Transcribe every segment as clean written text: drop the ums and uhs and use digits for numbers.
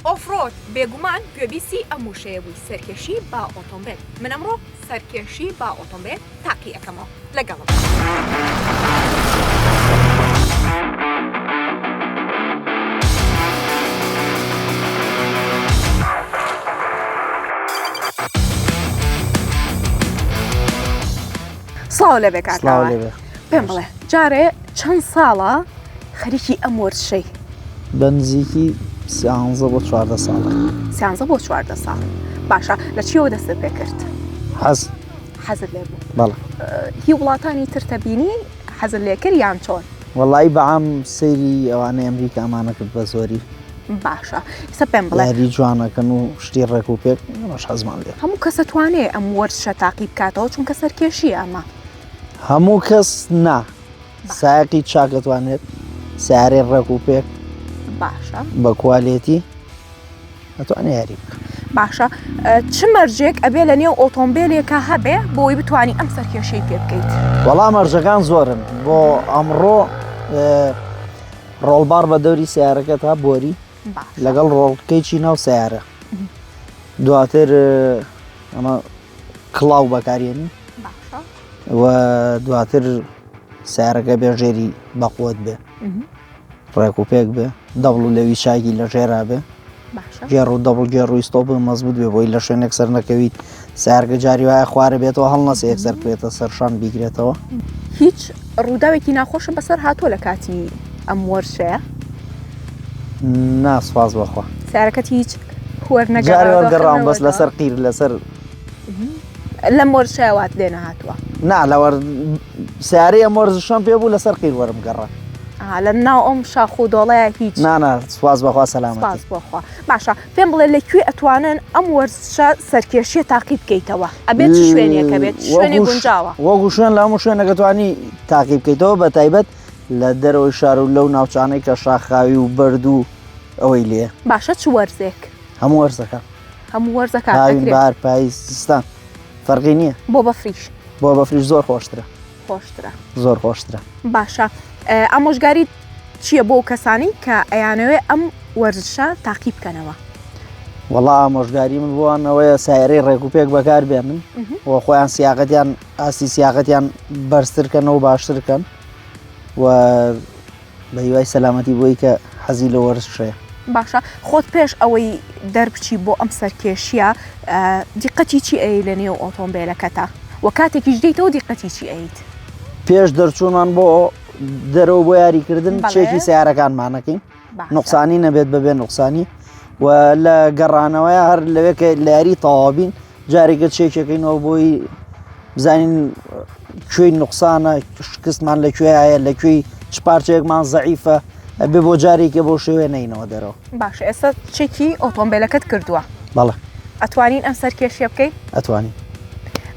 ئۆفرۆت بێگومان گوێبیستی ئەم وشەیەبووی سەرکێشی با ئۆتۆمبیل. من ئەمڕۆ سەرکێشی با ئۆتۆمبیل تاقی ئەەکەمەوە لەگەڵم. سڵاو لەبێ کاکاوە. پێم بڵێ جارێ چەند ساڵە خەریکی ئەم وەرزشەی؟ بەنزیکی 13 بۆ 14 ساڵە. 13 بۆ 14 ساڵ. باشە لە چیەوە دەستت پێ کرد؟ حەزت لێ بوو؟ بەڵێ. هی وڵاتانی ترتە بینی حەزت لێ کرد یان چۆن؟ وەڵی بەعام سەیری ئەوانەی ئەمریکا ئەمانە کرد بە زۆری. باشە ئێستا پێم بڵێ یاری جوانەکەن و شتی ڕێک و پێک منەش حەزمان لێ. هەموو کەسە توانێ ئەم وەرزشە تاقی بکاتەوە چونکە سەرکێشیە ئەمە. هەموو کەس نا سایقی چاکەتوانێت سیارێ ڕێک و پێک باشە بە کوالێتی ئەتوانێت یاری بکە. باشە چ مەرجێک ئەبێ لە نێو ئۆتۆمبیلێکە هەبێ بۆی بتوانی ئەم سەرکێشەی پێ بکەیت؟ وەڵام مەرجەکان زۆرن بۆ ئەمڕۆ ڕۆڵبار بە دەوری سیارەکە تا بۆری لەگەڵ ڕۆڵکەیکی ناو سیارە دواتر ئەمە کڵاو بەکارێنی و دواتر سیارەکە بێژێری بەقوت بێ ڕێک و پێک بێ دەبڵ و لەوی چاکی لە ژێرا بێ گێڕ و دەبڵ گێڕووی ستۆپ مەزبوط بێ بۆی لە شوێنێک سەر نەکەویت سیارگە جاری وایە خوارە بێتەوە هەڵ نەسێ یەکسەر بێتە سەرشان بیگرێتەوە. هیچ ڕووداوێکی ناخۆشە بەسەر هاتووە لە کاتی ئەم وەرزشەیە؟ ناسواز بەخوا سیارەکەت هیچ وەرگەڕام بەس لەسەر قیر لەسەر لەم وەرزشەیەوات لێ نەهاتووە؟ نا لەوە سیارەی ئەم وەرزشەم پێ بوو لەسەر قیر وەرم گەڕا لە ناو ئەم شاخ و دۆڵەیە هیچ؟ نانا سواز بەخوا سەلامەتی. سپاس بۆخوا. باشە پێم بڵێ لەکوێ ئەتوانن ئەم وەرزشە سەرکێشیە تاقی بکەیتەوە؟ ئەبێت چ شوێنێکە بێت؟ شوێنی گونجاوە؟ وەکو شوێن لە هەموو شوێنەکە توانی تاقی بکەیتەوە بە تایبەت لە دەرەوەی شار و لەو ناوچانەی کە شاخاوی و بەرد و ئەوەی لێ. باشە چ وەرزێک؟ هەموو وەرزەکە. هەموو وەرزەکە بار پاییستان فەرقی نییە. بۆ بەفریش؟ بۆ بەفریش زۆر خۆشترە. خۆشترە. زۆر خۆشترە. باشە ئامۆژگاری چییە بۆ کەسانی کە ئەیانەوێ ئەم وەرزشە تاقی بکەنەوە؟ وەڵا ئامۆژگاری من بۆوانەوەیە سایرەی ڕێک و پێک بەکار بێنن و خۆیان سیاقەتیان ئاسی سیاقەتیان بەرزترکەنەوە باشترکەن و بە هیوای سەلامەتی بۆی کە حەزی لە وەرزشەیە. باشە خۆت پێش ئەوەی دەربچی بۆ ئەم سەرکێشیە دیقەتی چی ئەی لە نێو ئۆتۆمبیلەکەتە و کاتێکیش دەیتەوە دیقەتی چی ئەیت؟ پێش دەرچوونان بۆ دەرەوە بۆ یاریکردن چێکی سیارەکانمانەکەین نوقسانی نەبێت بەبێ نوقسانی و لە گەڕانەوەیە هەر لەوێکە لە یاری تەواوبین جارێکە چێکەکەینەوە بۆی بزانین کوێی نوقسانە شکستمان لەکوێیە لەکوێی چپارچەیەکمان زەعیفە ئەبێ بۆ جارێکە بۆ شێوێ نینەوە دەرەوە. باشە ئێستا چێکی ئۆتۆمبیلەکەت کردووە؟ بەڵێ. ئەتوانین ئەم سەرکێشیە بکەین؟ ئەتوانین.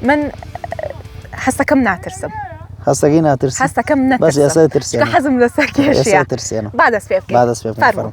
من هەستەکەم ناترسم. هەستەکەی ناترسی؟ هەستەکەم بەس ئێستا ترسێنە. حەزم لە سەرکێشیە. ترسێنە. با دەست پێ بکەین. با دەست پێ بکەین.